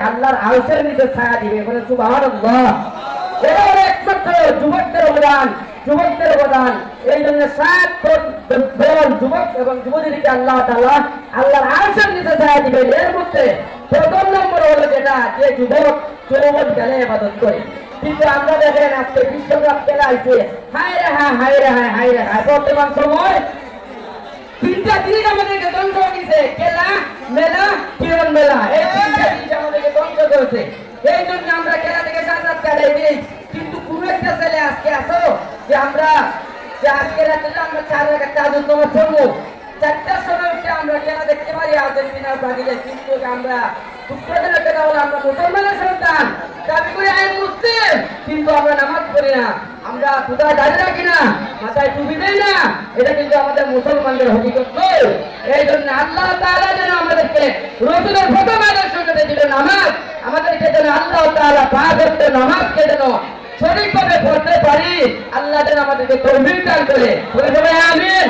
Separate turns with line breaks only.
আল্লাহর আরশের নিচে ছায়া দিবে। বলে সুবহানাল্লাহ। এটা হলো একমাত্র যুবকদের অবদান, যুবকদের অবদান। এই জন্য দল যুবক এবং যুবতীদেরকে আল্লাহ তাআলা আল্লাহর আরশের নিচে ছায়া দিবে। এর মধ্যে প্রথম নম্বর হলো যেটা, যে যুবক যৌবন কালে ইবাদত করে। কিন্তু আমরা দেখেন আজকে বিশ্বকাপ খেলা আইছে, হায় রে হায়, হায় রে হায়, হায় রে হায়। বর্তমান সময় তিনটা জিনিস আমাদেরকে ধ্বংস করেছে, খেলা, মেলা, কিরণ মেলা। এই তিনটা জিনিস আমাদেরকে ধ্বংস করেছে। এই জন্য আমরা খেলা থেকে সাজাত কাটাই দিই। কিন্তু কোনো একটা ছেলে আজকে আসো যে আমরা যে আজকে রাতে আমরা 4 রাকাত তাহাজ্জুদ নামাজ পড়বো, 4টার সময় উঠে আমরা খেলা দেখতে পারি আর্জেন্টিনা ব্রাজিলের। কিন্তু আমরা দুঃখজনক কথা হলো আমরা মুসলমানের সন্তান, দাবি করি আমি মুসলিম, কিন্তু আমরা নামাজ পড়ি না, আমরা খুদায় দাঁড়িয়ে রাখি না, মাথায় টুপি দেই না। এটা কিন্তু আমাদের মুসলমানদের হকিকত নয়। এই জন্য আল্লাহ তাআলা যেন আমাদেরকে রাসূলের প্রথম আদর্শ যেটা ছিল নামাজ, আমাদেরকে যেন আল্লাহ তাআলা পাঁচ ওয়াক্ত নামাজকে যেন সঠিকভাবে পড়তে পারি, আল্লাহ যেন আমাদেরকে তৌফিক দান করে। বলে সবাই আমিন।